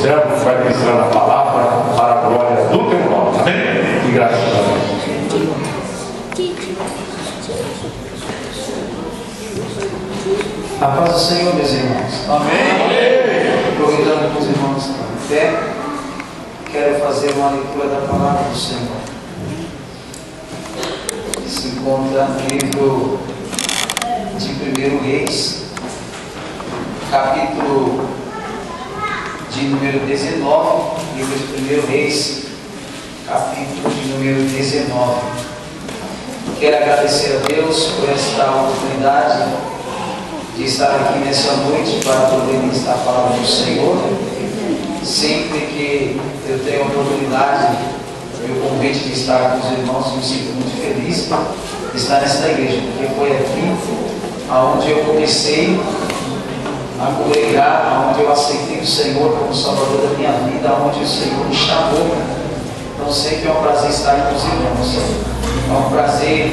servo que vai ministrar a palavra para a glória do teu nome. Amém? E graças a Deus. A paz do Senhor, meus irmãos. Amém. Aproveitando que os irmãos estão em pé, quero fazer uma leitura da palavra do Senhor. Que se encontra no livro de 1 Reis, capítulo de número 19, livro de 1 Reis, capítulo de número 19. Quero agradecer a Deus por esta oportunidade de estar aqui nessa noite para poder ministrar a palavra do Senhor. Sempre que eu tenho a oportunidade e o convite de estar com os irmãos, me sinto muito feliz de estar nessa igreja, porque foi aqui aonde eu comecei a congregar, aonde eu aceitei o Senhor como Salvador da minha vida, aonde o Senhor me chamou. Então sempre é um prazer estar com os irmãos. É um prazer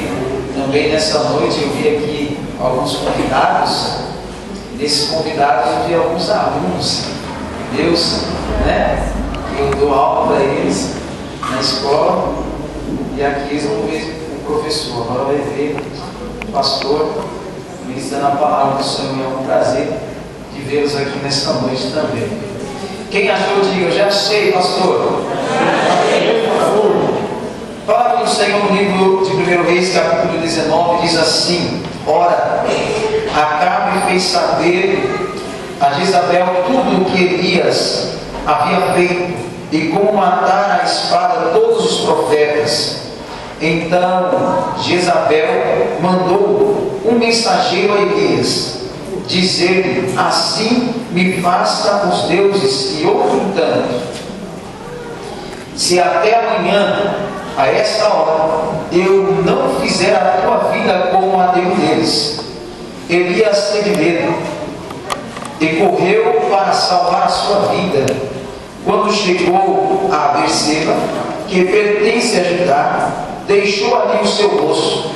também nessa noite eu vi aqui alguns convidados. Desses convidados eu vi alguns alunos Deus, né? Eu dou aula para eles na escola e aqui eles vão ver o professor. Agora vai ver o pastor ministrando a palavra do Senhor. É um prazer de vê-los aqui nesta noite também. Quem achou, diga, eu já achei, pastor. A palavra do Senhor no livro de 1 Reis, capítulo 19, diz assim: Ora, Acabe fez saber a Jezabel tudo o que Elias havia feito e como matar a espada todos os profetas. Então Jezabel mandou um mensageiro a Elias, dizer-lhe: assim me faça os deuses e outro tanto, se até amanhã, a esta hora, eu não fizer a tua vida como a de um deles. Elias teve medo e correu para salvar a sua vida. Quando chegou a Berseba, que pertence a Judá, deixou ali o seu moço.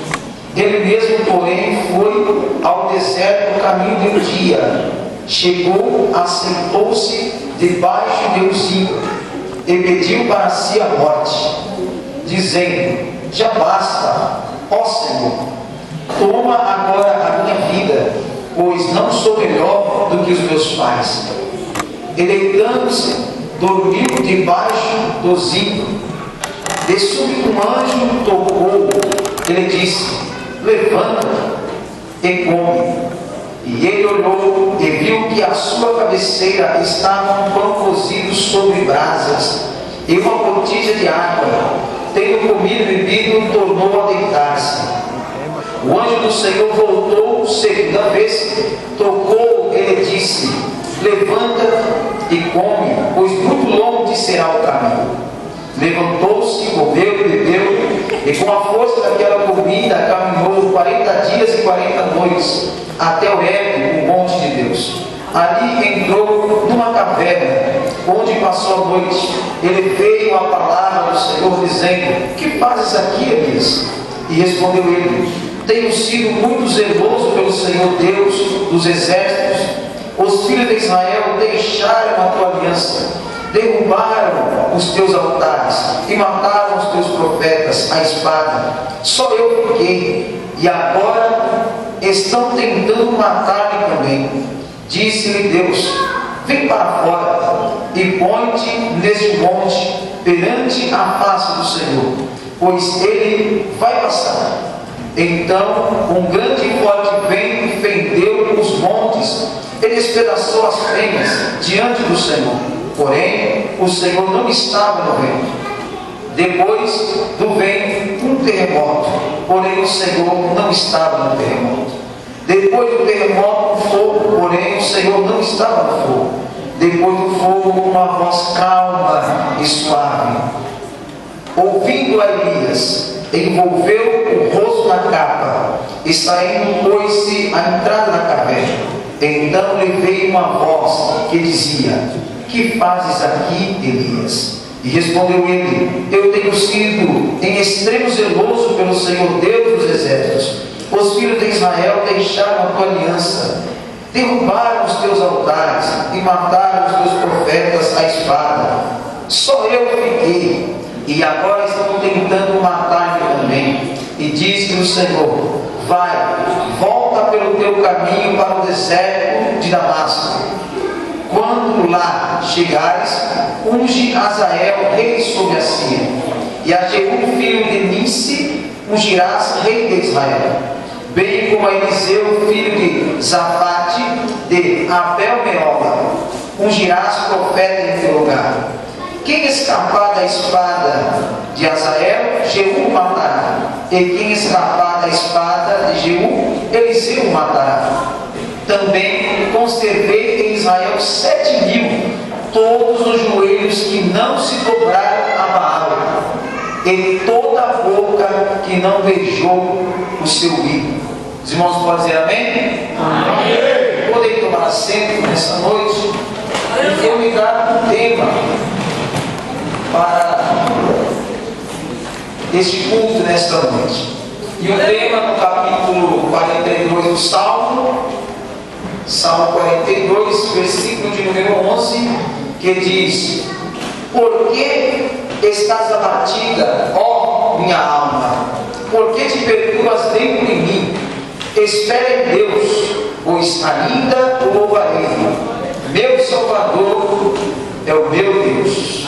Ele mesmo, porém, foi ao deserto no caminho de um dia. Chegou, assentou-se debaixo de um zimbro e pediu para si a morte, dizendo: já basta, ó Senhor, toma agora a minha vida, pois não sou melhor do que os meus pais. E deitando-se, dormiu debaixo do zimbro. De súbito um anjo tocou, ele disse: levanta-te e come. E ele olhou e viu que à sua cabeceira estava um pão cozido sobre brasas e uma botija de água. Tendo comido e bebido, tornou a deitar-se. O anjo do Senhor voltou segunda vez, tocou, ele disse: levanta-te e come, pois muito longo te será o caminho. Levantou-se, comeu e bebeu, e com a força daquela comida caminhou 40 dias e 40 noites até o Horebe, o monte de Deus. Ali entrou numa caverna, onde passou a noite. Ele veio a palavra do Senhor, dizendo: que fazes aqui, Elias? E respondeu ele: tenho sido muito zeloso pelo Senhor Deus dos exércitos. Os filhos de Israel deixaram a tua aliança, derrubaram os teus altares e mataram os teus profetas à espada. Só eu fiquei, e agora estão tentando matar-me também. Disse-lhe Deus: vem para fora e põe-te neste monte perante a face do Senhor, pois ele vai passar. Então um grande e forte vento fendeu os montes e despedaçou as penhas diante do Senhor. Porém, o Senhor não estava no vento. Depois do vento, um terremoto. Porém, o Senhor não estava no terremoto. Depois do terremoto, um fogo. Porém, o Senhor não estava no fogo. Depois do fogo, uma voz calma e suave. Ouvindo a Elias, envolveu o rosto na capa e saindo, pôs-se à entrada da caverna. Então lhe veio uma voz que dizia: que fazes aqui, Elias? E respondeu ele: eu tenho sido em extremo zeloso pelo Senhor Deus dos exércitos. Os filhos de Israel deixaram a tua aliança derrubaram os teus altares e mataram os teus profetas à espada. Só eu fiquei, e agora estão tentando matar-me também. E disse o Senhor: vai, volta pelo teu caminho para o deserto de Damasco. Quando lá chegares, unge Azael rei sobre a Síria, e a Jeú filho de Nissi ungirás rei de Israel, bem como a Eliseu filho de Zafate de Abel-Meola ungirás profeta em teu lugar. Quem escapar da espada de Azael, Jeú matará, e quem escapar da espada de Jeú, Eliseu matará. Também conservei em Israel 7.000, todos os joelhos que não se dobraram a Baal, e toda a boca que não beijou o seu ídolo. Os irmãos podem dizer amém? Amém. Podem tomar assento nessa noite. E eu me dar um tema para este culto nesta noite. E o tema no capítulo 42 do Salmo 42, versículo de número 11, que diz: por que estás abatida, ó minha alma? Por que te perturbas dentro de mim? Espera em Deus, pois ainda o louvarei. Meu Salvador é o meu Deus.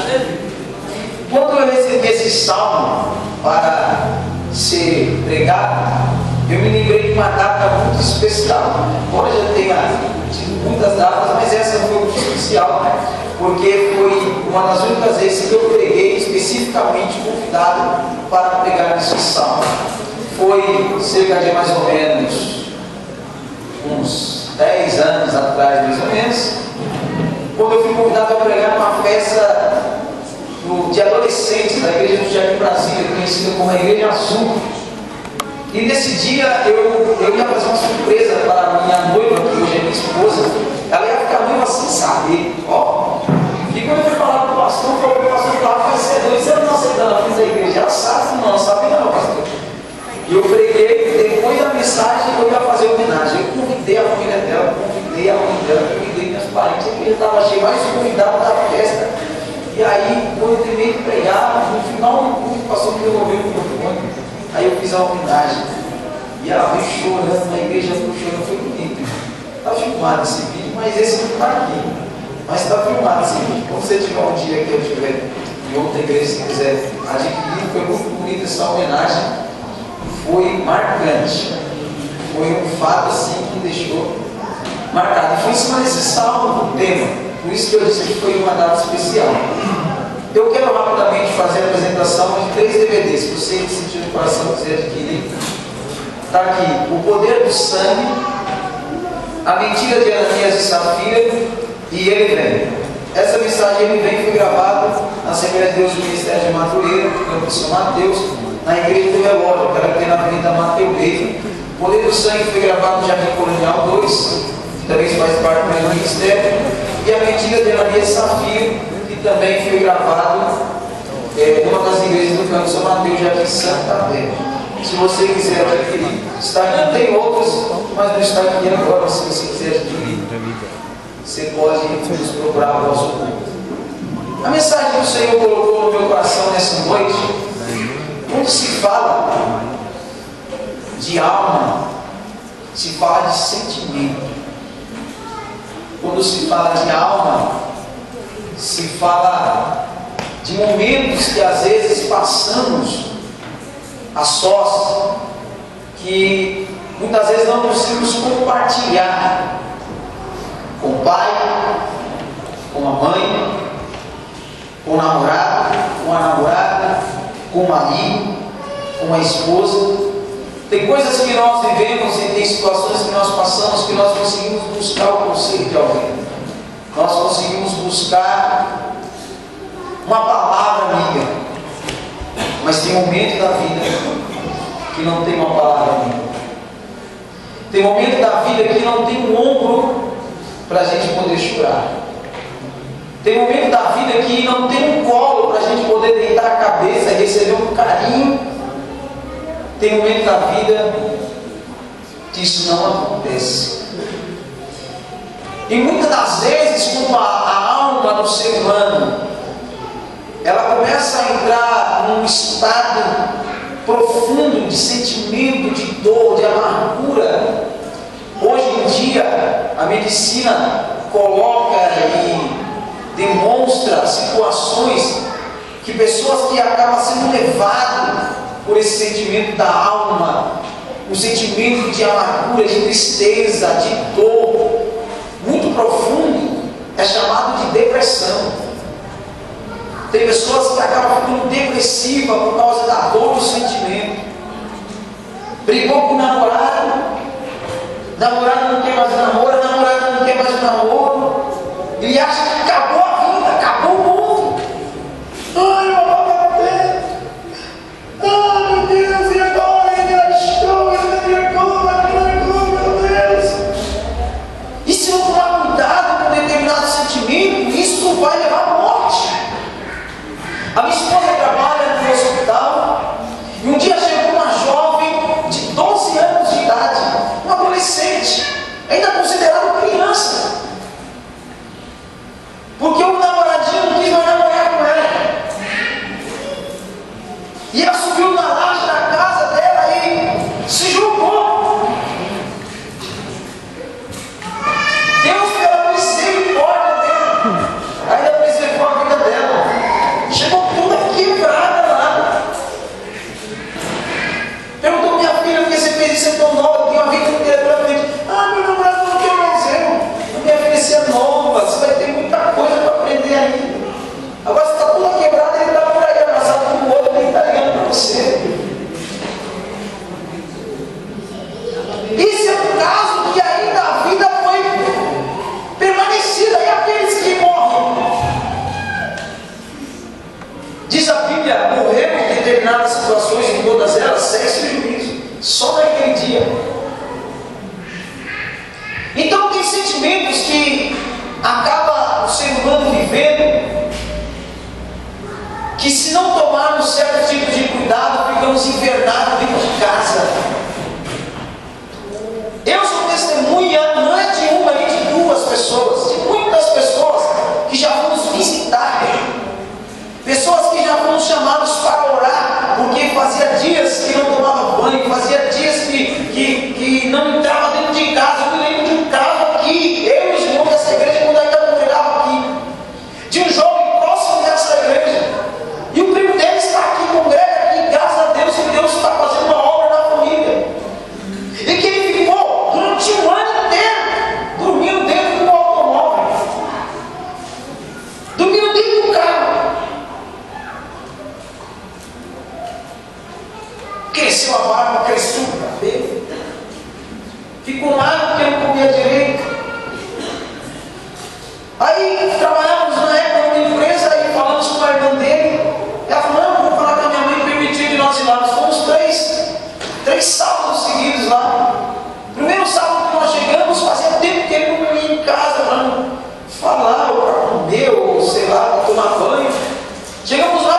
Quando eu recebi esse salmo para ser pregado, eu me lembrei de uma data muito especial. Embora já tenha tido muitas datas, mas essa foi muito especial, porque foi uma das únicas vezes que eu preguei especificamente convidado para pregar esse salmo. Foi cerca de mais ou menos uns 10 anos atrás, mais ou menos, quando eu fui convidado a pregar numa festa de adolescentes da igreja do Jardim Brasília, conhecida como a Igreja Azul. E nesse dia eu ia fazer uma surpresa para a minha noiva, que hoje é minha esposa. Ela ia ficar noiva sem saber. E quando eu fui falar para o pastor, falou para o pastor que estava fazendo, eu disse: eu não aceitando a frente da igreja. Ela sabe, não sabe não, pastor. E eu preguei, depois da mensagem eu ia fazer homenagem. Eu convidei a família dela, convidei a mãe dela, convidei minhas parentes. A igreja estava cheia, mais convidado da festa. E aí, quando eu terminei de pregar, no final do culto, o pastor me devolveu o microfone. Aí eu fiz a homenagem. E ela veio chorando na igreja, chorando, foi bonito. Está filmado esse vídeo, mas esse não está aqui. Mas está filmado esse vídeo. Quando você tiver um dia que eu estiver em outra igreja, se quiser adquirir, foi muito bonita essa homenagem. Foi marcante. Foi um fato assim que me deixou marcado. E foi em cima desse salmo o tema. Por isso que eu disse que foi uma data especial. Eu quero rapidamente fazer a apresentação de 3 DVDs. Se você sentir no coração quiser adquirir, está aqui: O Poder do Sangue, A Mentira de Ananias e Safira e Ele Vem. Essa mensagem Ele Vem foi gravada na Assembleia de Deus do Ministério de Madureira, no Campo de São Mateus, na igreja do relógio, que ela tem na Avenida Mateus. O Poder do Sangue foi gravado no Jardim Colonial 2, que também faz parte do meu ministério. E A Mentira de Ananias e Safira, que também foi gravado numa das igrejas do Campo de São Mateus, já aqui em Santa Fé. Se você quiser adquirir, está aqui. Tem outros, mas não está aqui agora. Se você quiser adquirir, você pode nos procurar o nosso culto. A mensagem que o Senhor colocou no meu coração nessa noite: quando se fala de alma, se fala de sentimento. Quando se fala de alma, se fala de momentos que às vezes passamos a sós, que muitas vezes não conseguimos compartilhar com o pai, com a mãe, com o namorado, com a namorada, com o marido, com a esposa. Tem coisas que nós vivemos e tem situações que nós passamos que nós conseguimos buscar o conselho de alguém. Nós conseguimos buscar uma palavra amiga. Mas tem momento da vida que não tem uma palavra amiga. Tem momento da vida que não tem um ombro para a gente poder chorar. Tem momento da vida que não tem um colo para a gente poder deitar a cabeça e receber um carinho. Tem momento da vida que isso não acontece. E muitas das vezes, quando a alma do ser humano ela começa a entrar num estado profundo de sentimento, de dor, de amargura, hoje em dia a medicina coloca e demonstra situações que pessoas que acabam sendo levadas por esse sentimento da alma, um sentimento de amargura, de tristeza, de dor muito profundo, é chamado de depressão. Tem pessoas que acabam ficando depressivas por causa da dor do sentimento. Brigou com o namorado, namorado não quer mais namoro, namorado não quer mais namoro. Ele acha que acabou a vida, acabou o mundo. Ai, meu Deus! Ai, meu Deus, e agora? Meu Deus! E se não tomar cuidado com determinado sentimento, isso vai levar à morte. A minha esposa trabalha no hospital e um dia chegou uma jovem de 12 anos de idade, uma adolescente, ainda considerada criança, porque o namoradinho não quis mais namorar com ela. E ela subiu na laje da casa dela e se jogou. Deus, pela misericórdia dela, ainda preservou a vida dela. Chegou toda quebrada lá. Perguntou: minha filha, por que você fez isso? Eu estou nova, eu tenho uma vida inteira pela frente. Ah, meu namorado não quer mais eu. Minha filha, você é nova, você vai ter muita coisa para aprender ainda. Agora você está toda quebrada, ele está por aí abraçado com o outro, ele está ligando para você. Isso é um caso que ainda a vida foi permanecida. E aqueles que morrem? Diz a Bíblia, morreram em determinadas situações, em todas elas, sexo e juízo, só naquele dia. Então tem sentimentos que acaba o ser humano vivendo, que se não tomarmos certo tipo de cuidado, ficamos invernados dentro de casa. Eu sou testemunha, não é de uma nem de duas pessoas, de muitas pessoas que já fomos visitar. Pessoas que já foram chamados para orar, porque fazia dias que não tomava banho, fazia dias que não entrava dentro de casa. Eu me lembro de um caso aqui, eu e os irmãos dessa igreja, quando ainda congregava aqui, de um jovem próximo dessa igreja, e o primo dele está aqui, congrega aqui, graças a Deus, que Deus está fazendo uma obra na família, e que ele ficou durante um ano inteiro dormindo dentro do automóvel, dormindo dentro do carro. Cresceu a barba, cresceu o cabelo, ficou lá porque não comia direito. Aí trabalhávamos na época numa empresa e falamos com a irmã dele. Ela falou: não, vou falar com a minha mãe, permitiu de nós ir lá. Nós fomos três sábados seguidos lá. Primeiro sábado que nós chegamos, fazia tempo que ele não ia em casa para não falar, ou para comer, ou sei lá, para tomar banho. Chegamos lá,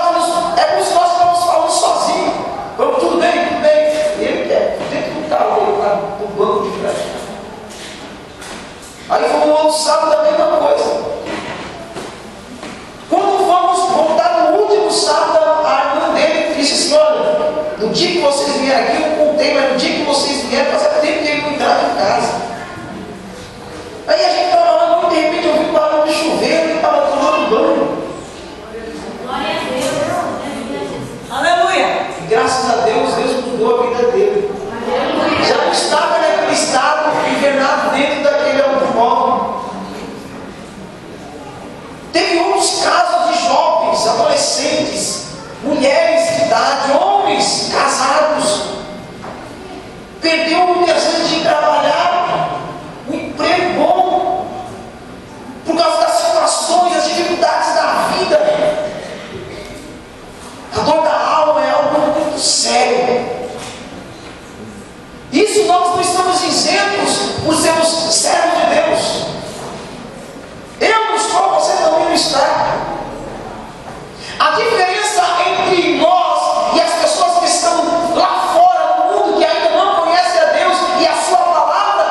é como se nós estávamos falando sozinhos. Vamos, tudo bem, tudo bem. E ele quer, dentro do carro dele, lá no banco de trás. Aí foi um outro sábado a mesma coisa. Quando vamos voltar no último sábado, a irmã dele disse assim: olha, no dia que vocês vieram aqui, eu contei, mas no dia que vocês vieram, fazia tempo que ele não entrava em casa. Aí a gente estava lá, de repente eu vi um barulho de chuveiro, ele estava tomando banho. Aleluia! Graças a Deus, Deus mudou a vida dele. Já não estava naquele estado invernado dentro daquele automóvel. Teve outros casos de jovens, adolescentes, mulheres de idade, homens casados. Perdeu o desejo de trabalhar, um emprego bom, por causa das situações, as dificuldades da vida. A dor da alma é algo muito sério. Isso nós não estamos isentos por sermos servos de Deus. Eu não estou, você também não está. A diferença entre nós e as pessoas que estão lá fora no mundo, que ainda não conhecem a Deus e a sua palavra,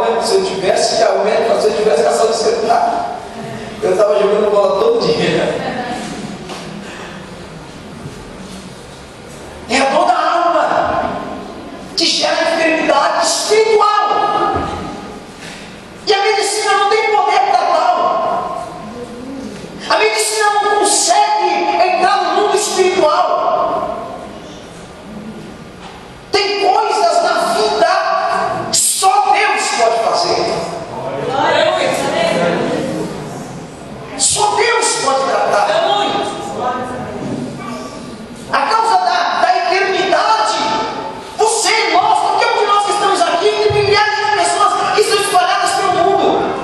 aumento. Se eu tivesse aumento, se eu tivesse caçado o celular, eu estava jogando bola todo dia. É a dor da alma que gera enfermidade espiritual. E a medicina não tem poder para tal. A medicina não consegue entrar no mundo espiritual. Tem coisas na vida que só Deus pode fazer. Só Deus pode tratar. A causa da eternidade, você, nós, qualquer um de nós que estamos aqui, tem milhares de pessoas que estão espalhadas pelo mundo.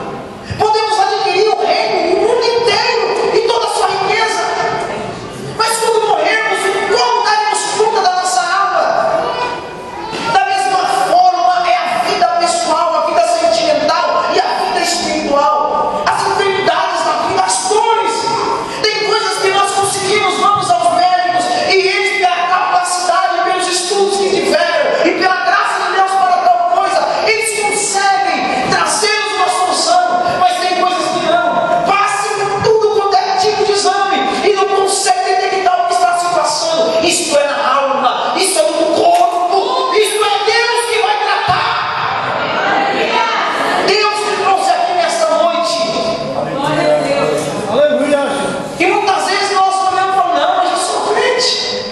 Podemos adquirir o reino, o mundo inteiro e toda a sua riqueza. Mas quando morrermos, como daremos conta da nossa alma? Da mesma forma é a vida pessoal, a vida sentimental e a vida espiritual. As enfermidades da vida, as dores. Tem coisas que nós conseguimos, vamos aos médicos e eles, pela capacidade, pelos estudos que tiveram e pela graça de Deus para tal coisa, eles conseguem trazer-nos uma solução. Mas tem coisas que não. Passem por tudo quanto é tipo de exame e não conseguem detectar o que está se passando. Isso é na alma, isso é no corpo, isso é Deus que vai tratar. Deus te trouxe aqui nesta noite. E muitas vezes nós olhamos e falamos, não, mas eu sou crente.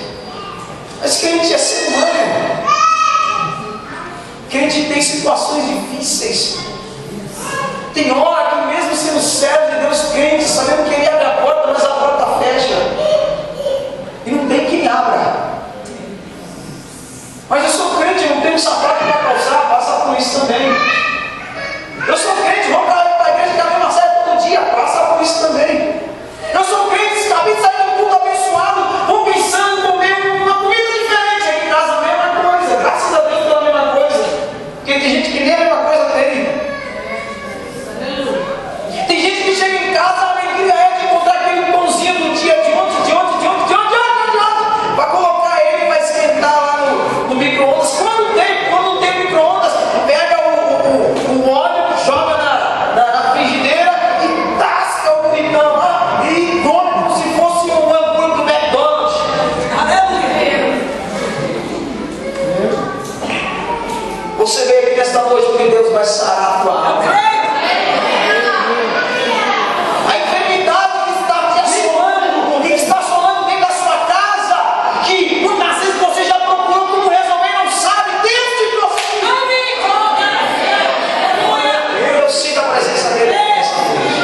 Mas crente é ser humano. Crente tem situações difíceis. Tem hora que mesmo sendo servo de Deus, crente, sabendo que Ele abre a porta, mas a porta fecha. E não tem quem abra. Mas eu sou crente, eu não tenho sapato para calçar, passar por isso também. Eu sou crente, vou para a igreja que a mesma série todo dia, passar por isso também. Eu sou crente, acabei de sair de um culto abençoado, vou pensando em comer uma comida diferente aqui em casa, a mesma coisa, graças a Deus pela mesma coisa. Porque tem gente que nem a mesma coisa tem. Tem gente que chega em casa, a alegria é de encontrar aquele pãozinho do dia de ontem, para colocar ele, vai esquentar lá no micro-ondas. Quando não tem micro-ondas, pega o óleo, joga na frigideira e tasca o bonitão lá e come como se fosse um hambúrguer do McDonald's. Você veio aqui nesta noite porque Deus vai sarar a tua alma. A enfermidade que está te assolando e que está assolando dentro da sua casa, que muitas vezes você já procurou como resolver e não sabe, Deus te trouxe aqui. Eu sinto a presença dele nesta noite.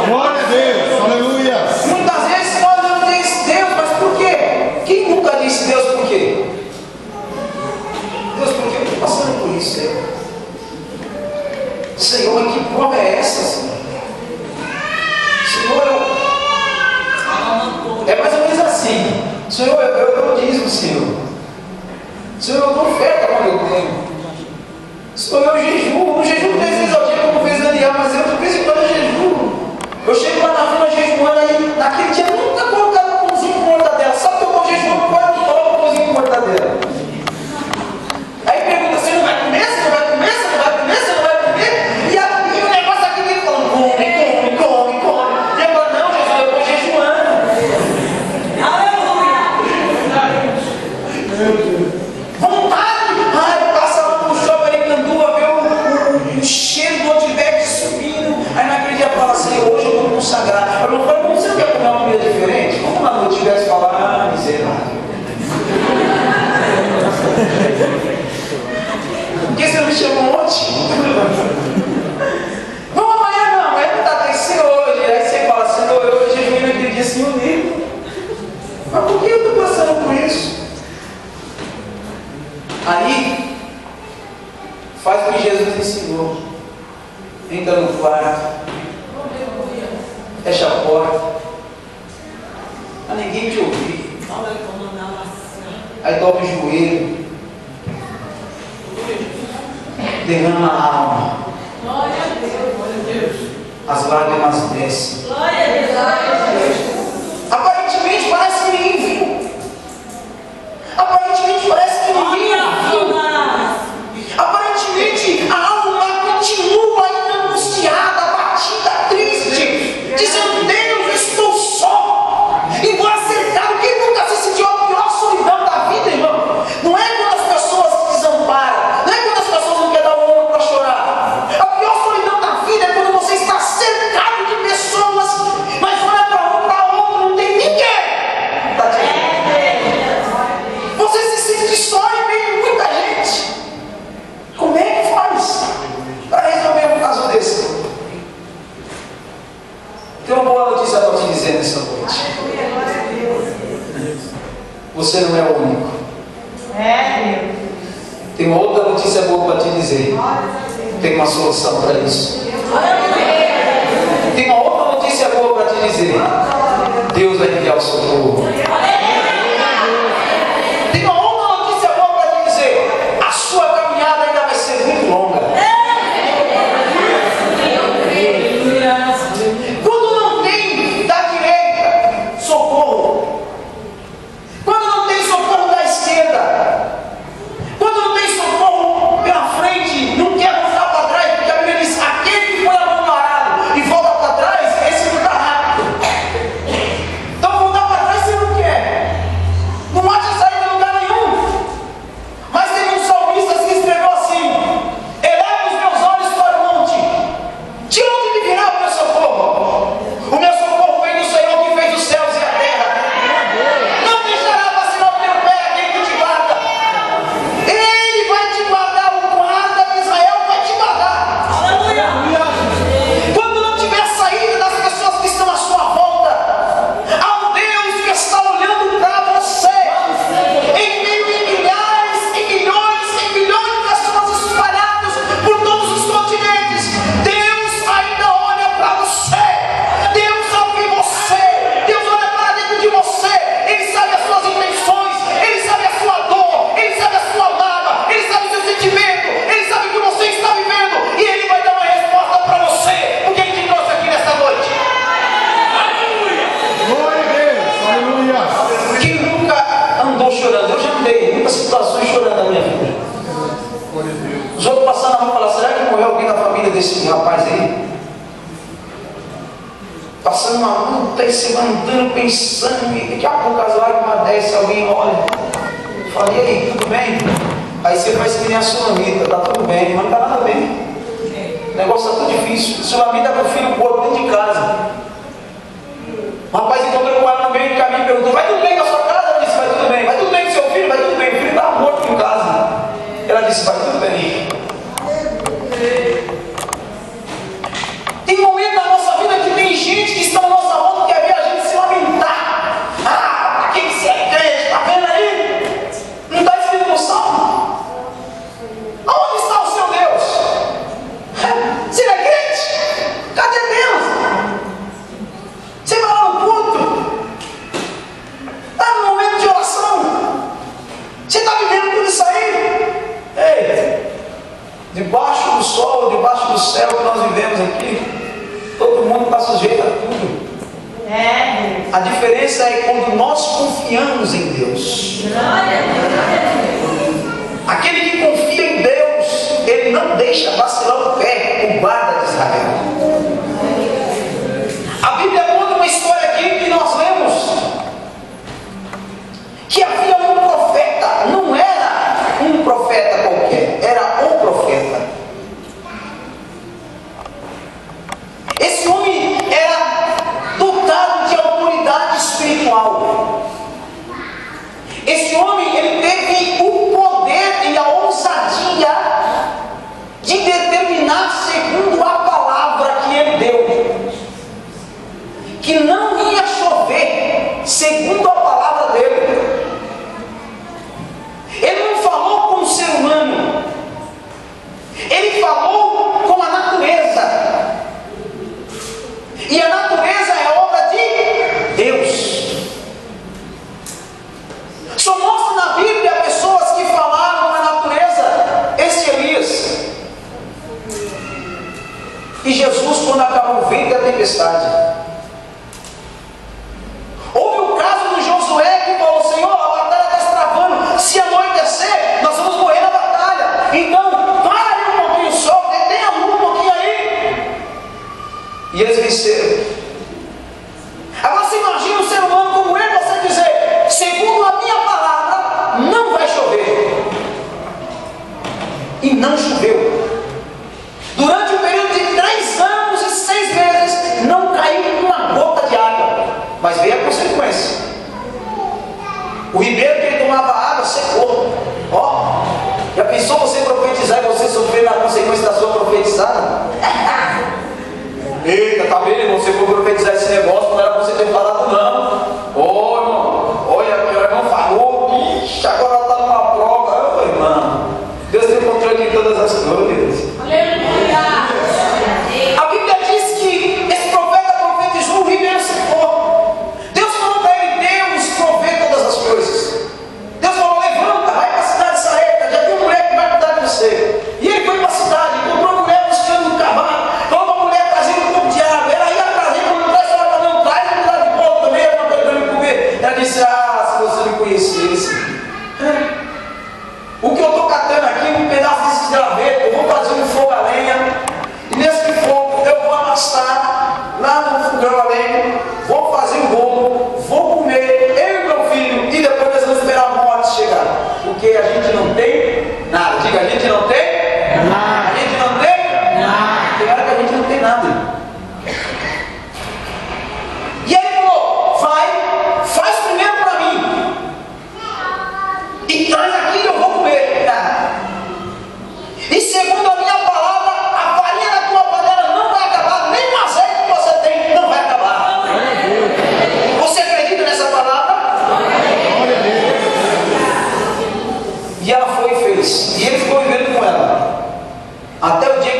Glória a Deus, aleluia. Muitas vezes nós não dizemos Deus, mas por quê? Quem nunca disse Deus por quê? Deus, por que eu estou passando por isso, Senhor? Senhor, que prova é essa, Senhor? Senhor, é mais ou menos assim. Senhor, eu dízimo, Senhor. Senhor, eu dou oferta quando eu tenho. Senhor, eu jejuo. Não jejuo 3 vezes ao dia como fez Daniel, mas eu de vez em quando eu jejuo. Eu chego lá na fila jejuando aí, naquele dia eu nunca colocaram um pãozinho com mortadela. Sabe que eu estou jejuando, quase não coloco um pãozinho com mortadela. Aí pergunta, você não vai comer? Você não vai comer? Você não vai comer? Você não vai comer? E o negócio aqui dele falando, come. E eu falo, não, Jesus, eu estou jejuando. Vontade! Ai, passa lá no shopping ali, Canduva, vê o cheiro do Outback subindo. Aí naquele dia fala assim, hoje eu vou consagrar. Eu falo, como você quer comer uma comida diferente? Vamos lá no Outback e falar, miserável. Por que você não me chamou ontem? Vamos amanhã não, amanhã não está descer hoje. Aí você fala assim, eu jejuei naquele dia assim, eu ligo. Mas por que eu estou passando por isso? Aí, faz o que Jesus ensinou. Entra no quarto, fecha a porta, a ninguém te ouvir. Aí dobra o joelho, derrama a alma. As lágrimas descem. Aparentemente parece que ninguém viu. Aparentemente parece que ninguém viu. Aparentemente a alma dizer nessa noite: você não é o único. Tem uma outra notícia boa para te dizer. Tem uma solução para isso. Tem uma outra notícia boa para te dizer. Deus vai enviar o socorro. Tem uma outra notícia boa para te dizer. A sua caminhada ainda vai ser muito longa. Quando não tem da direita socorro, quando não tem socorro da esquerda, quando não tem socorro pela frente, não quer voltar para trás, porque a Bíblia diz: aquele que põe a mão no arado e volta para trás, esse não está rápido. Então voltar para trás você não quer, não acha saída em lugar nenhum. Mas tem um salmista que escreveu assim: eleva os meus olhos para o monte, de onde me virá o meu socorro? O meu socorro vem do Senhor que fez os céus e a terra. Não deixará vacilar o teu pé aquele que te guarda. Ele vai te guardar, o guarda de Israel vai te guardar. Quando não tiver saída das pessoas que estão à sua volta, há um Deus que está olhando para você. Em meio de milhares e milhões e milhões de pessoas espalhadas por todos os continentes, Deus ainda olha para você. Deus ouve você. Deus olha para dentro de você. Ele sabe as suas intenções. Ele sabe a sua dor. Ele sabe a sua mágoa. Ele sabe o seu sentimento. Ele sabe o que você está vivendo. E Ele vai dar uma resposta para você. Porque Ele te trouxe aqui nesta noite. Glória a Deus. Aleluia. Quem nunca andou chorando? Eu já andei em muitas situações chorando na minha vida. Os outros passando a mão e falaram: será que morreu alguém da família desse rapaz aí? Passando uma luta e se mandando, pensando, e daqui a pouco as lágrimas desce, alguém olha. Fala: e aí, tudo bem? Aí você faz que nem a Sulamita: tá tudo bem, mas não tá nada bem. O negócio tá tudo difícil. Sulamita com o filho gordo dentro de casa. O rapaz encontrou com ela no meio do caminho e perguntou: vai tudo bem com a sua casa? Ela disse: vai tudo bem. Vai tudo bem com seu filho? Vai tudo bem. O filho estava morto em casa. Ela disse: vai tudo bem. Tem momento na nossa vida que tem gente que está na nossa volta que quer ver a gente se lamentar. Ah, pra que você é crente? Tá vendo aí? Não está escrito no Salmo? Aonde está o seu Deus? Você não é crente? Cadê Deus? Você vai lá no culto? Está no momento de oração? Você está vivendo tudo isso aí? Ei, debaixo do sol, debaixo do céu que nós vivemos aqui, todo mundo está sujeito a tudo. A diferença é quando nós confiamos em Deus. Aquele que confia em Deus, ele não deixa vacilar o pé, o guarda de Israel. A Bíblia conta uma história aqui que nós lemos, que havia um profeta. Não era um profeta qualquer, era o profeta. Esse homem era dotado de autoridade espiritual. Esse homem, ele teve o poder e a ousadia de determinar, segundo a palavra que ele deu, que não ia chover, segundo a palavra dele. Ele não falou com o ser humano, ele falou com a natureza. E a natureza é obra de Deus. Só mostra na Bíblia pessoas que falaram com a natureza. Esse Elias. E Jesus, quando acabou o vento e a tempestade. Houve o caso do Josué que falou: Senhor, a batalha está se travando. Se anoitecer, nós vamos morrer na batalha. Então, para aí um pouquinho o sol, detém a lua um pouquinho aí. E eles venceram. Agora você imagina um ser humano como ele, você dizer: segundo a minha palavra, não vai chover. E não choveu. Durante um período de 3 anos e 6 meses, não caiu uma gota de água. Mas veio a consequência. O ribeiro que ele tomava água secou. Ó, já pensou você profetizar e você sofrer na consequência da sua profetizada? Eita, tá vendo? Você foi profetizar esse negócio, não era você ter falado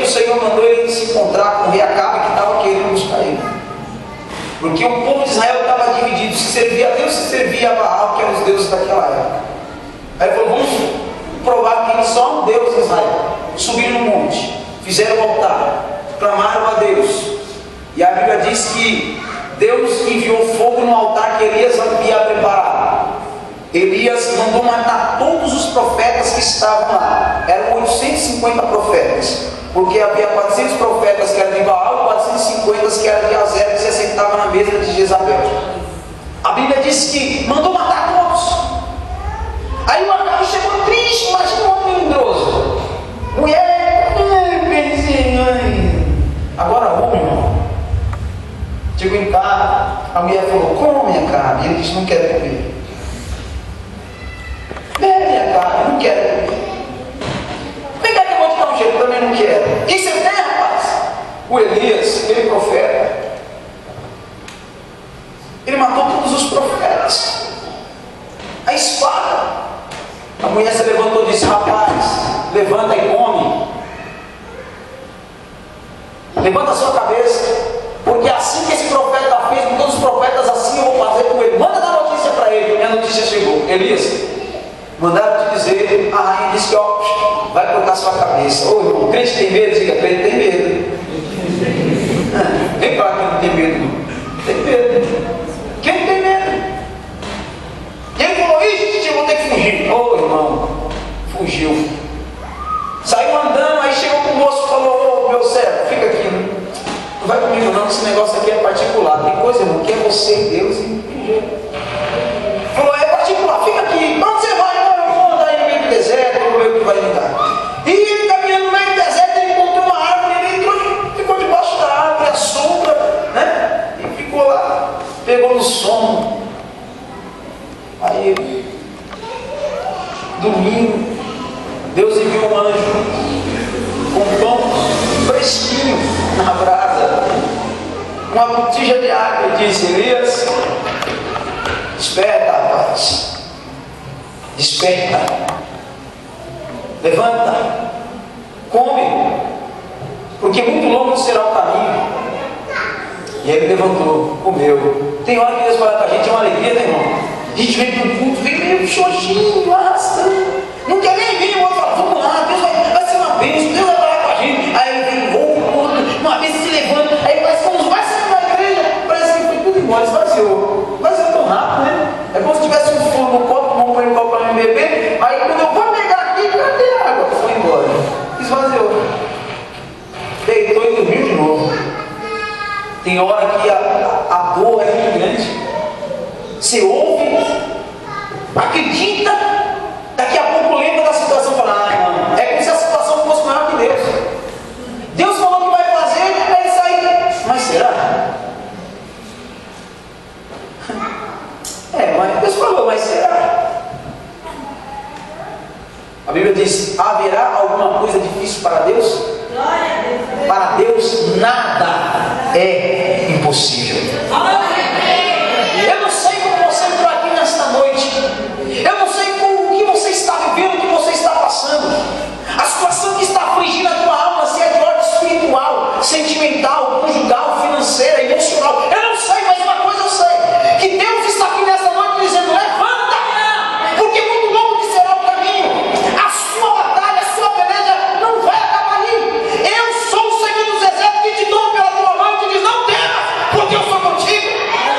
o Senhor mandou ele se encontrar com o rei Acabe, que estava querendo buscar ele. Porque o povo de Israel estava dividido, se servia a Deus, se servia a Baal, que eram os deuses daquela época. Aí ele falou, vamos provar que eles só há um Deus em Israel. Subiram no monte, fizeram um altar, clamaram a Deus. E a Bíblia diz que Deus enviou fogo no altar que Elias havia preparado. Elias mandou matar todos os profetas que estavam lá. Eram 850 profetas. Porque havia 400 profetas que eram de Baal e 450 que eram de Azer, que se assentavam na mesa de Jezabel. A Bíblia diz que mandou matar todos. Aí o Acabe chegou triste, imagina um homem indroso. Mulher, agora homem, irmão. Chegou em casa, a mulher falou, come Acabe. Ele disse, não quero comer. Bebe Acabe, não quero comer. Vem cá que eu vou te dar um jeito, eu também não quero. O que você tem, rapaz? O Elias, aquele profeta, ele matou todos os profetas. A espada. A mulher se levantou e disse, rapaz, levanta e come. Levanta a sua cabeça, porque assim que esse profeta fez com todos os profetas, assim eu vou fazer com ele. Manda dar notícia para ele, porque a notícia chegou. Elias, mandaram te dizer, a rainha disse que ó, vai cortar sua cabeça. Ô irmão, crente tem medo? Diga, crente tem medo. Vem para quem não tem medo. Tem medo. Quem tem medo? E ele falou, ixi, eu vou ter que fugir. Ô irmão, fugiu. Saiu andando, aí chegou com o moço e falou, ô meu servo, fica aqui. Não vai comigo não, esse negócio aqui é particular. Tem coisa, irmão, que é você e Deus. Falou, é particular, fica aqui. Onde você vai? Eu vou andar aí no meio do deserto, vou ver o que vai me dar. E ele caminhando no meio do deserto, ele encontrou uma árvore, ele entrou, ficou debaixo da árvore, a sombra, né? E ficou lá, pegou no sono. Aí ele, dormindo, Deus enviou um anjo com pão fresquinho na brasa, uma botija de água, e disse, Elias, desperta, rapaz, desperta, levanta, come, porque muito longo será o caminho. E aí ele levantou, comeu. Tem hora que Deus fala com a gente, é uma alegria, né, irmão? A gente vem para o culto, vem meio xoxinho, arrastando, não quer nem vir, o outro fala, vamos lá, Deus vai ser uma bênção, Deus vai falar com a gente. Aí ele vem, uma vez se levanta, aí parece que quando vai sair da igreja, parece que foi tudo embora, esvaziou tão rápido, né? É como se tivesse um fogo no copo, vamos pôr um copo para me beber, aí quando eu vou pegar aqui, cadê a água? Foi embora, esvaziou, deitou e dormiu de novo. Tem hora que a dor é muito grande. Você ouve, acredita, daqui a pouco lembra da situação e fala, não, é como se a situação fosse maior que Deus. Deus falou que vai fazer, aí ele sai, mas será? Mas Deus falou, mas será? A Bíblia diz, haverá alguma coisa difícil para Deus? Para Deus nada é impossível. Eu não sei como você entrou aqui nesta noite. Eu não sei com o que você está vivendo, o que você está passando. A situação que está afligindo a tua alma, se é de ordem espiritual, sentimental, conjugal, financeira, emocional. Eu não sei, mas uma coisa eu sei. Que Deus está aqui nesta noite dizendo, levanta, porque muito longo será o caminho. A sua batalha, a sua peleja não vai acabar ali. Eu sou o Senhor dos Exércitos que te dou pela tua mão e te diz, não temas, porque eu sou contigo.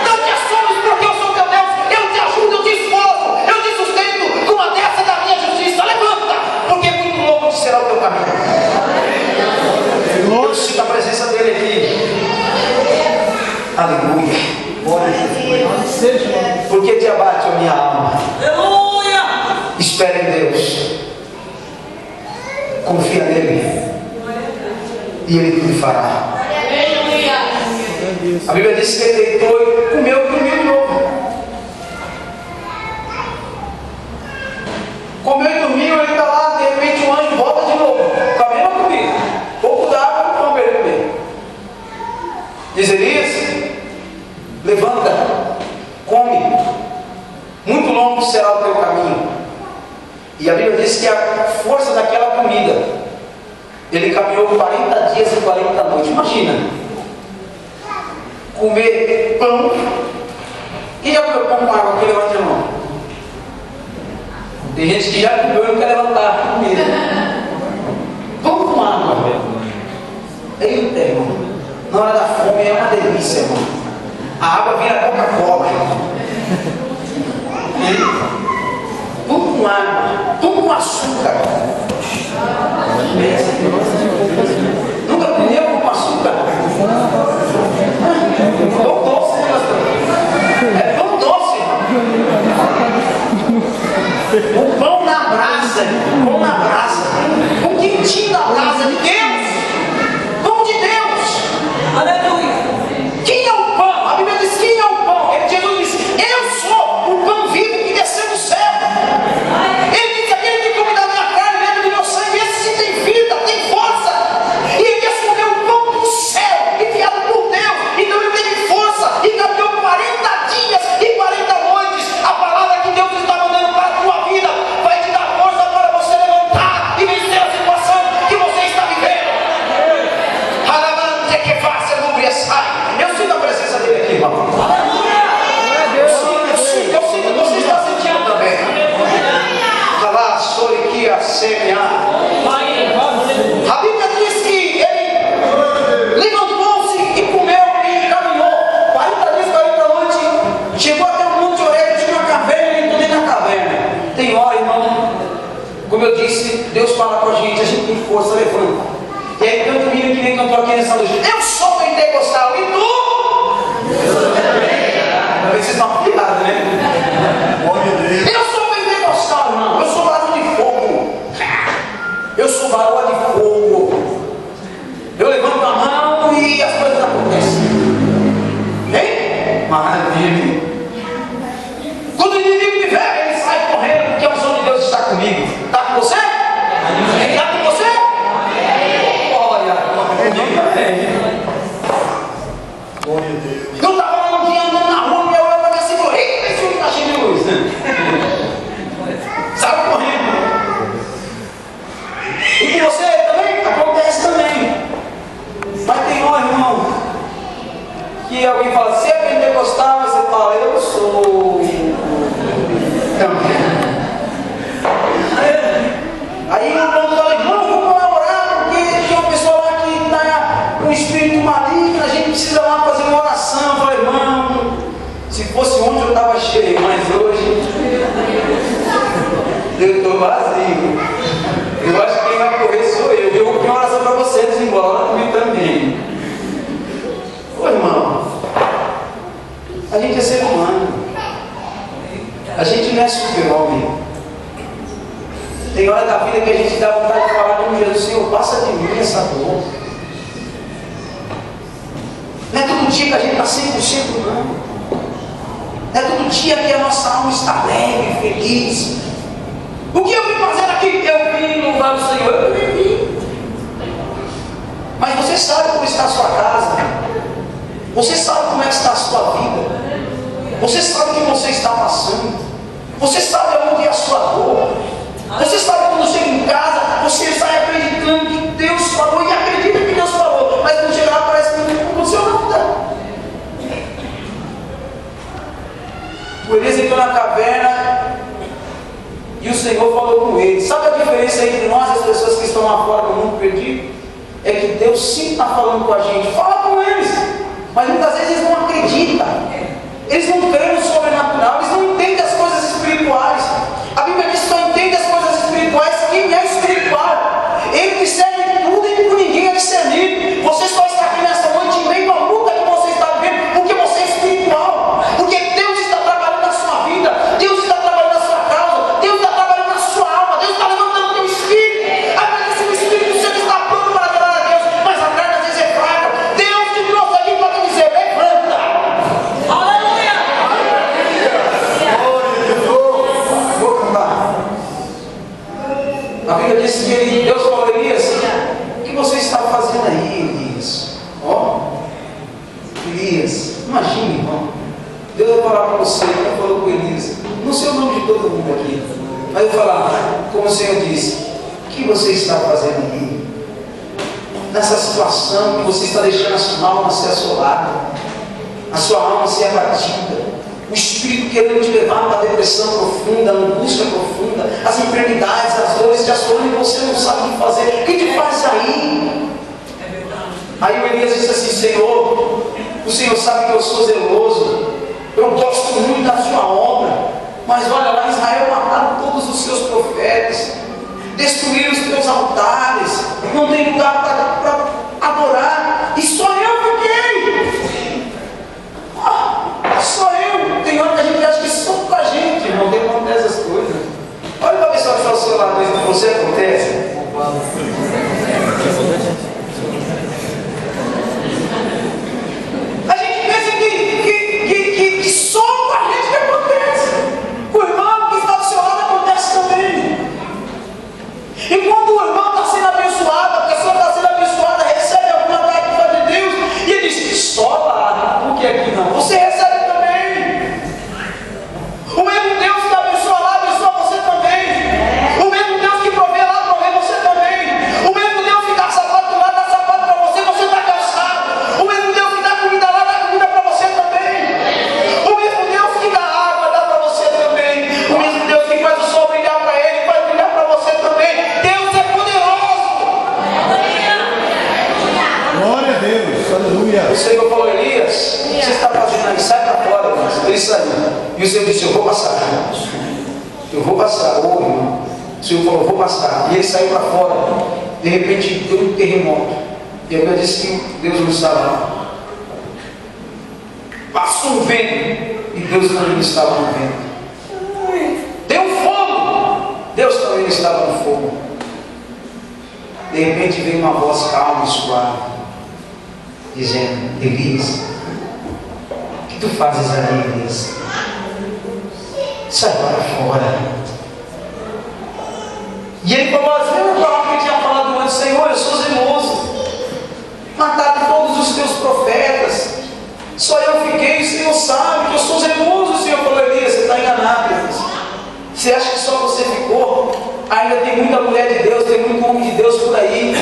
Não te assombres, porque eu sou teu Deus. Eu te ajudo, eu te esforço, eu te sustento com a destra da minha justiça. Levanta, porque muito longo será o teu caminho. Eu sinto a presença dele aqui. Aleluia. Porque te abate a minha alma. Aleluia. Espere em Deus. Confia nele. E ele tudo fará. A Bíblia diz que ele deitou e comeu e dormiu de novo. Comeu e dormiu, ele está lá, de repente um anjo volta de novo, com a mesma comida, pouco d'água e pão para ele comer. Diz Elias, levanta, come, muito longo será o teu caminho. E a Bíblia diz que a força daquela comida, ele caminhou 40 dias e 40 noites. Imagina, comer pão. Quem já comeu pão com água aqui? Levante a mão. Tem gente que já comeu e não quer levantar. Comer. Pão com água. Eita, irmão. Na hora da fome é uma delícia, irmão. A água vira Coca-Cola. Pão com água. Pão com açúcar. Nunca comeu pão com açúcar? Pão doce, né, pastor? É pão doce. O pão na brasa. Pão na brasa. O quentinho da brasa de Deus. Pão de Deus. Aleluia. Quem é o pão? A Bíblia diz: quem é o pão? Jesus disse: eu sou o pão vivo que desceu do céu. Ele diz: aquele que come da minha carne, bebe do meu sangue, esse sim tem vida, tem força. E ele quer comer o pão do céu, enviado por Deus. Então ele teve força e caminhou 40 dias e 40 noites. A palavra que Deus está mandando para a tua vida vai te dar força para você levantar e vencer a situação que você está vivendo. Alavante que faça eu sinto a presença dele aqui, irmão. Eu sinto, você está sentindo também. A Bíblia diz que ele levantou-se e comeu e caminhou 40 dias, 40 noites. Chegou até o Monte Horebe, tinha uma caverna, e também na caverna. Tem hora, irmão, como eu disse, Deus fala com a gente tem força, levanta. E aí canta o menino que nem cantou aqui nessa noite: eu sou pentecostal e tu? Vocês estão afiados, né? Eu sou pentecostal, irmão. Eu sou varão de fogo. Eu sou varão de fogo. Eu levanto a mão e as coisas acontecem. Hein? Maravilha. Quando o inimigo me vê, ele sai correndo, porque a unção de Deus está comigo. Está com você? Está com você? Eu estava lá um dia andando na rua, minha olhava para mim assim e falou: eita, esse homem está cheio de luz. Saiu correndo. E com você também? Acontece também. Mas tem hora, irmão, que alguém fala: você é pentecostal? Você fala: eu sou. Aí o irmão fala: irmão, vamos lá orar, porque tem uma pessoa lá que está com um espírito maligno, a gente precisa lá fazer uma oração. Eu falei: irmão, se fosse ontem eu estava cheio, mas hoje eu estou vazio. Eu acho que quem vai correr sou eu. Eu vou pedir uma oração para vocês, embora comigo também. Ô irmão, a gente é ser humano, a gente não é super-homem. Tem hora da vida que a gente dá vontade de falar com Jesus: Senhor, passa de mim essa dor. Não é todo dia que a gente está 100% não. Não é todo dia que a nossa alma está alegre, feliz. O que eu vim fazer aqui? Eu vim louvar o Senhor. Eu vim. Mas você sabe como está a sua casa. Você sabe como é que está a sua vida. Você sabe o que você está passando. Você sabe onde é a sua dor. Você sabe quando chega em casa, você sai acreditando que Deus falou e acredita que Deus falou, mas quando chega lá parece que não aconteceu nada. O Elias entrou na caverna e o Senhor falou com ele. Sabe a diferença entre nós e as pessoas que estão lá fora no mundo perdido? É que Deus sim está falando com a gente. Fala com eles, mas muitas vezes eles não acreditam. Eles não creem no sobrenatural, eles não entendem as coisas espirituais. A Bíblia diz que só entende as coisas espirituais quem é espiritual. Ele discerne tudo e por ninguém é discernido. Você só está aqui nessa noite em meio à luta que você está vivendo, porque você é espiritual. Porque Deus está trabalhando na sua vida, Deus está trabalhando na sua causa, Deus está trabalhando na sua alma, Deus está levantando o teu espírito. Às vezes o Espírito Santo está pronto para adorar a Deus, mas a carne às vezes é fraca. Deus te trouxe aqui para te dizer: levanta. Aleluia! Vou cantar. A Bíblia diz que Deus falou a Elias: o que você está fazendo aí, Elias? Elias, imagine, irmão. Deus vai falar para você, ele falou com Elias. Não sei o nome de todo mundo aqui, mas eu vou falar, como o Senhor disse: o que você está fazendo aí? nessa situação que você está deixando a sua alma ser assolada, a sua alma ser abatida, o Espírito querendo te levar para a depressão profunda, a angústia profunda, as enfermidades, as dores te assolam e você não sabe o que fazer. O que te faz aí? Aí o Elias disse assim: Senhor, o Senhor sabe que eu sou zeloso, eu gosto muito da sua obra, mas olha lá, Israel mataram todos os seus profetas, destruíram os teus altares, não tem lugar para adorar, e só eu fiquei. Só eu. Tem hora que a gente acha que só com a gente não acontece essas coisas. Olha para a pessoa que está ao seu lado, isso com você acontece. A gente pensa que só com a gente que acontece. Com o irmão que está do seu lado acontece também. E quando o irmão está sendo abençoado, a pessoa está sendo abençoada, recebe alguma dádiva de Deus, e ele diz: só lá, porque aqui não. Você recebe também. O mesmo Deus que abençoa lá, abençoa você também. O mesmo Deus que provê lá, provê você também. O mesmo Deus que dá sapato lá, dá sapato para você, você está calçado. O mesmo Deus que dá comida lá, dá comida para você também. O mesmo Deus que dá água, dá para você também. O mesmo Deus que faz o sol brilhar para ele, faz brilhar para você também. Deus é poderoso. Glória a Deus. Aleluia. O Senhor falou: Elias, você está fazendo aí, sai para fora. Ele saiu. E o Senhor disse: eu vou passar. Eu vou passar. Ô, irmão. O Senhor falou: vou passar. E ele saiu para fora. De repente deu um terremoto. E a Bíblia disse que Deus não estava lá. Passou um vento. E Deus também não estava no vento. Deu fogo. Deus também não estava no fogo. De repente veio uma voz calma e suave, dizendo: Elias, o que tu fazes ali, Elias? Sai para fora. E ele falou assim: eu falava que tinha falado antes: Senhor, eu sou zeloso, mataram todos os teus profetas, só eu fiquei. O Senhor sabe que eu sou zeloso. O Senhor falou: Elias, você está enganado, Elias. Você acha que só você ficou? Ainda tem muita mulher de Deus, tem muito homem de Deus por aí.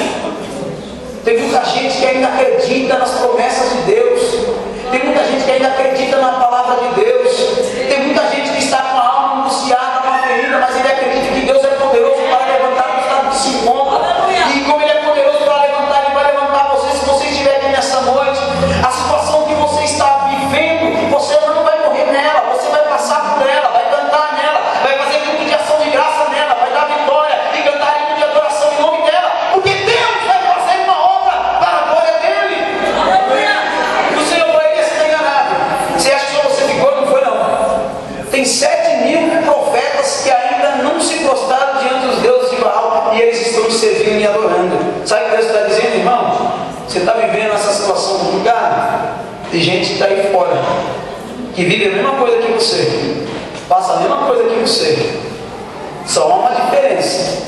Tem muita gente que ainda acredita nas promessas de Deus. Tem muita gente que ainda acredita na palavra de Deus. Tem muita gente que está com a alma angustiada, com a ferida, mas ele acredita que Deus é poderoso para levantar o estado que se encontra. E como ele é poderoso para levantar, ele vai levantar você. Se você estiver aqui nessa noite, a situação que você está vivendo, você não vai morrer nela, você vai passar por ela, vai cantar nela, vai fazer grupo de ação de graça nela, vai dar vitória e cantar hino de adoração em nome dela, porque Deus vai fazer uma obra para a glória dele. E o Senhor vai ser enganado. Você acha que só você ficou? Não foi, não. Tem 7.000 profetas que ainda não se prostraram diante dos deuses de Baal e eles estão te servindo e adorando. Sabe o que Deus está dizendo, irmão? Você está vivendo essa situação complicada? Tem gente que está aí fora, que vive a mesma coisa que você, passa a mesma coisa que você, só há uma diferença.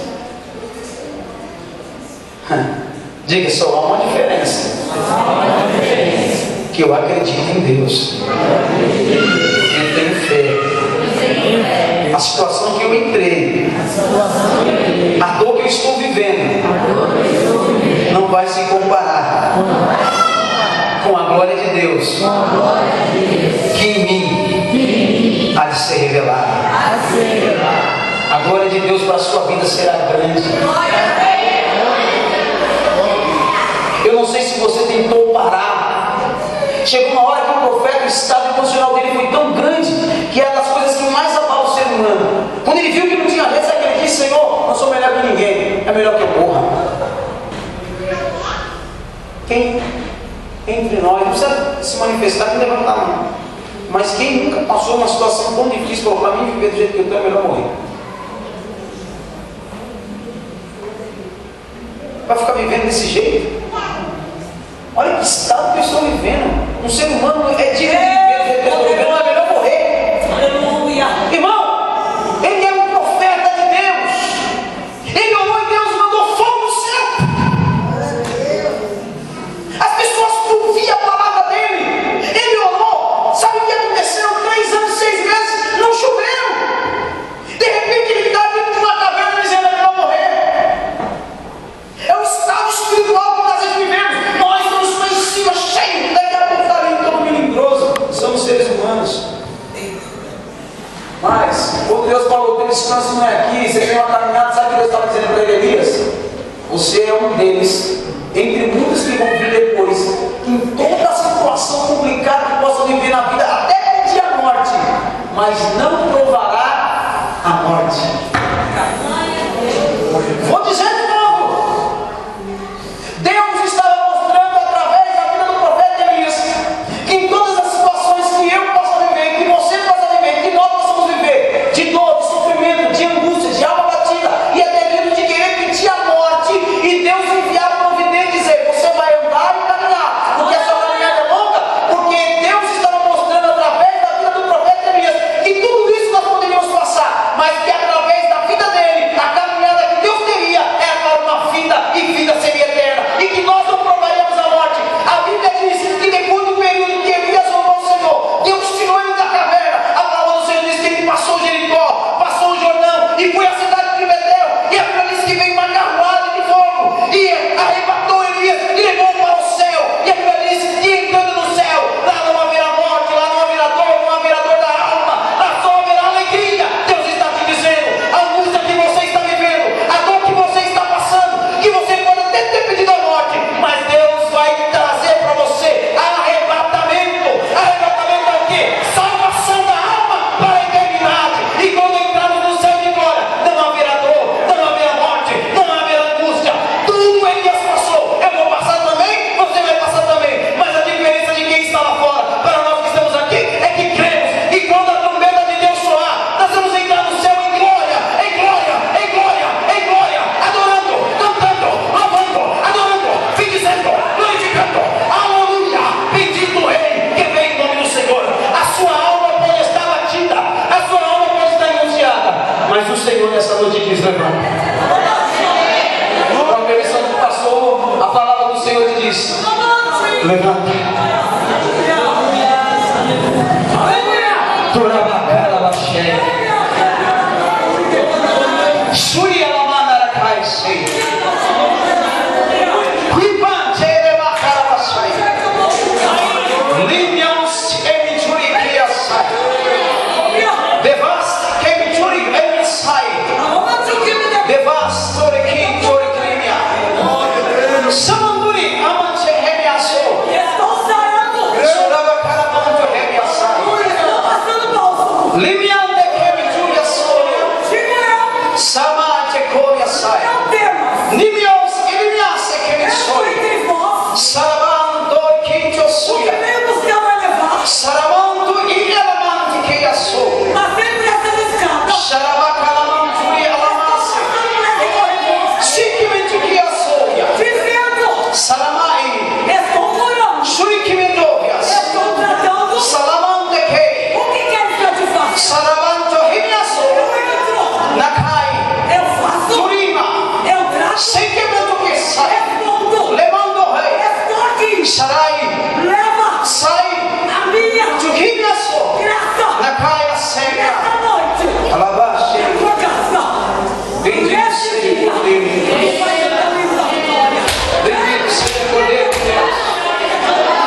Diga: só há uma diferença. Que eu acredito em Deus, eu tenho fé. A situação que eu entrei, a dor que eu estou vivendo, não vai se comparar com a glória de Deus que em mim há de ser revelada. A glória de Deus para a sua vida será grande. Eu não sei se você tentou parar. Chegou uma hora que o profeta, o estado emocional dele foi tão grande que é das coisas que mais abala o ser humano. Quando ele viu que não tinha jeito, sabe que ele disse: Senhor, não sou melhor que ninguém, é melhor que eu morra. Quem entre nós não precisa se manifestar nem levantar a mão, mas quem nunca passou uma situação tão difícil, falou: para mim viver do jeito que eu estou é melhor morrer? Vai ficar vivendo desse jeito? Olha que estado que eu estou vivendo. Um ser humano é direito de viver do jeito que eu estou vivendo, é melhor morrer. Aleluia. Irmão, ele é um profeta de Deus. Ele orou e Deus mandou fogo do céu. As pessoas ouviam a palavra dele. Ele orou. Sabe o que aconteceu? 3 anos, 6 meses, não choveu. De repente ele está dentro de uma caverna dizendo: é melhor morrer. É o estado espiritual que às vezes Levanta.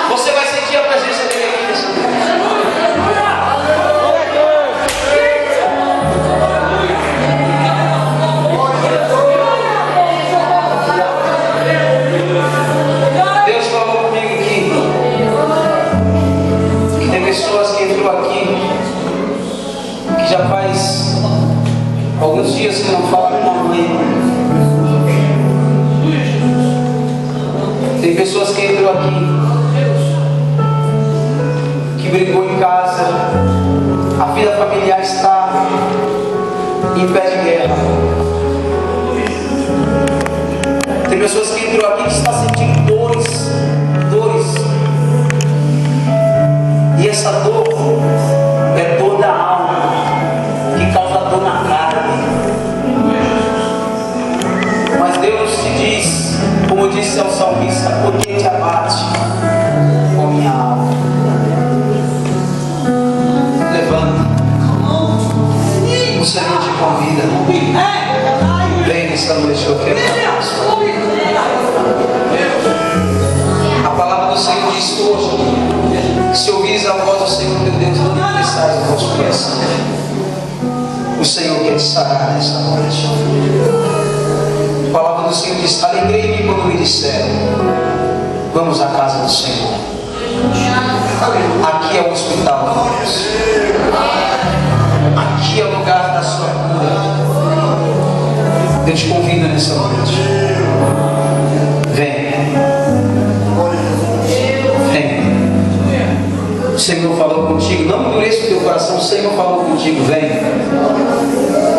Você vai sentir a presença dele aqui nessa noite. Deus falou comigo aqui que tem pessoas que entrou aqui que já faz alguns dias que não falam com a mãe. Tem pessoas que entrou aqui que brigou em casa, a vida familiar está em pé de guerra. Tem pessoas que entrou aqui que está sentindo dores. E essa dor é dor da alma, que causa dor na carne. Mas Deus te diz, como disse ao salmista, por que te abate, ó minha alma? Levanta. O Senhor te convida. Vem nesta noite, eu quero. A palavra do Senhor diz hoje: se ouvires a voz do Senhor teu Deus, não desçais o vosso coração. O Senhor quer te sarar nesta noite. A palavra do Senhor diz: alegrei-me quando me disseram, vamos à casa do Senhor. Aqui é o hospital de Deus. Aqui é o lugar da sua cura. Eu te convido nessa noite. Vem. O Senhor falou contigo. Não endureça o teu coração. O Senhor falou contigo. Vem.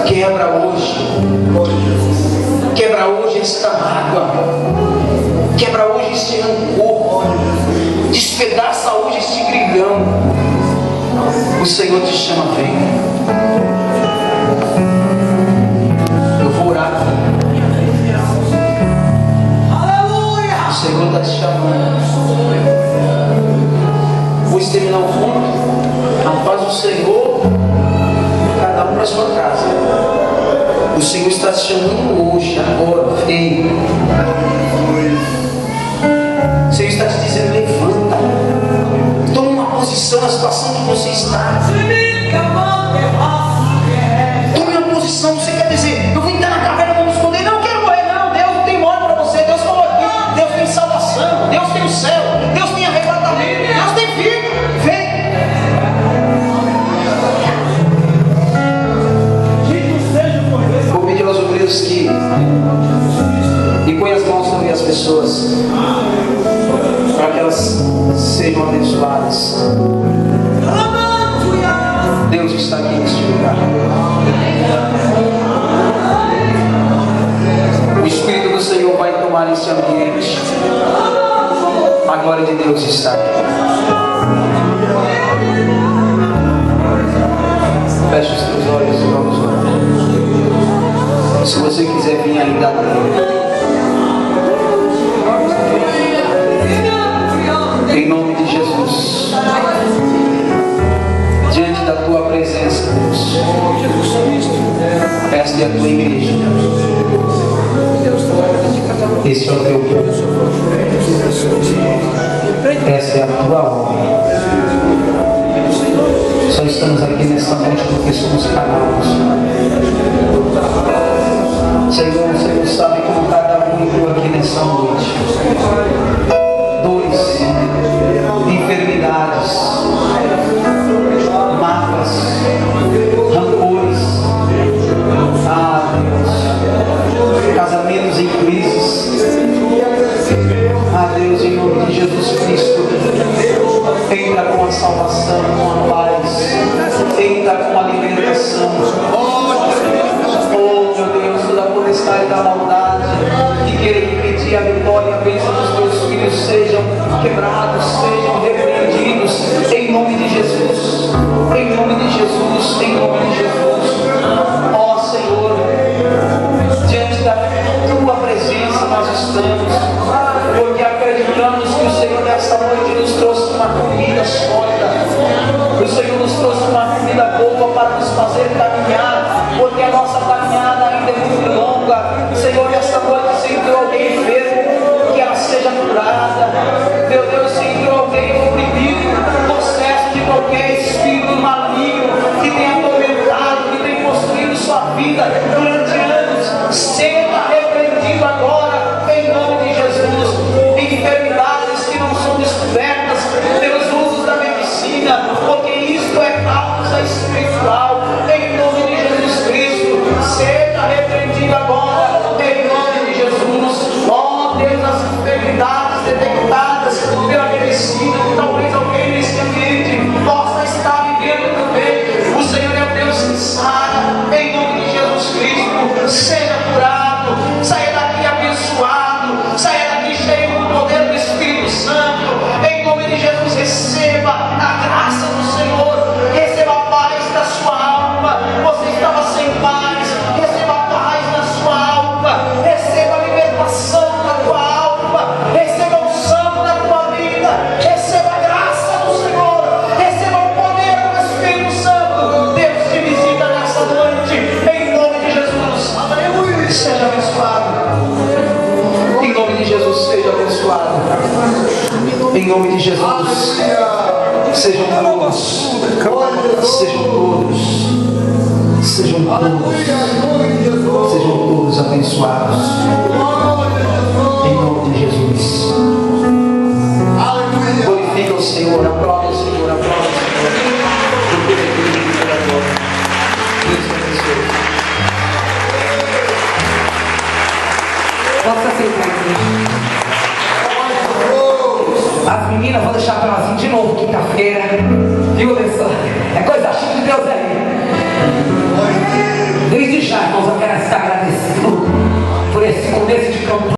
Quebra hoje. Quebra hoje esta mágoa. Quebra hoje este rancor. Despedaça hoje este grilhão. O Senhor te chama, vem. Eu vou orar. Aleluia! O Senhor está te chamando. Vou exterminar o mundo. A paz do Senhor, cada um para a sua casa. O Senhor está te chamando hoje, agora, vem. O Senhor está te dizendo, levanta. Toma uma posição na situação que você está. Tome uma posição. Você quer dizer, eu vou entrar na caverna, vou me esconder. Não, eu quero morrer, não. Deus tem morte para você. Deus falou aqui. Deus tem salvação. Deus tem o céu. Deus tem arrebatamento. Deus tem vida. Vem. Vou pedir aos obreiros que e põe as mãos sobre as pessoas, para que elas sejam abençoadas. Deus está aqui neste lugar. O Espírito do Senhor vai tomar esse ambiente. A glória de Deus está aqui. Feche os teus olhos e vamos orar. Se você quiser vir ainda, e a tua igreja. Esse é o teu povo. Essa é a tua obra. Só estamos aqui nessa noite porque somos canais. Senhor, o Senhor sabe como cada um entrou aqui nessa noite. Enfermidades, mágoas, rancores, Deus, casamentos em crises. Deus, em nome de Jesus Cristo, entra com a salvação, com a paz, entra com a libertação. Oh, meu Deus, toda a potestade da maldade que queira impedir a vitória e a bênção dos teus filhos sejam quebrados, sejam repreendidos, em nome de Jesus, em nome de Jesus, em nome de Jesus. Ó Senhor, diante da tua presença nós estamos, porque acreditamos que o Senhor nesta noite nos trouxe uma comida sólida, o Senhor nos trouxe uma comida boa para nos fazer caminhar, porque a nossa caminhada ainda é muito longa. Senhor, nesta noite, se entrou alguém enfermo, que ela seja curada. Meu Deus, se entrou alguém oprimido, possesso de qualquer espírito maligno que tenha atormentado, que tenha construído sua vida durante anos, seja repreendido agora, em nome de Jesus. Enfermidades que não são descobertas pelos usos da medicina, porque isto é causa espiritual, em nome de Jesus Cristo, seja repreendido agora, em nome de Jesus. Ó Deus, as enfermidades detectadas pela medicina, que talvez alguém nesse ambiente possa estar vivendo também, o Senhor é o Deus que sara, em nome de Jesus Cristo. Seja curado, saia daqui abençoado, saia daqui cheio do poder do Espírito Santo, em nome de Jesus. Receba a graça do Senhor, receba a paz da sua alma. Você estava sem paz, receba a paz na sua alma, receba a libertação na tua alma, receba o sangue na tua vida, receba a graça do Senhor, receba o poder do Espírito Santo. Deus te visita nesta noite, em nome de Jesus. Aleluia. Seja abençoado, em nome de Jesus. Seja abençoado, em nome de Jesus. Sejam todos, sejam todos, sejam todos abençoados, em nome de Jesus. Glorifica o Senhor, aplauda o Senhor, aplauda o Senhor. Deus abençoe. Pode ficar sentado. As meninas vão deixar para nós de novo quinta-feira. Viu, Alessandro? É coisa chique de Deus aí. Desde já, irmãos, eu quero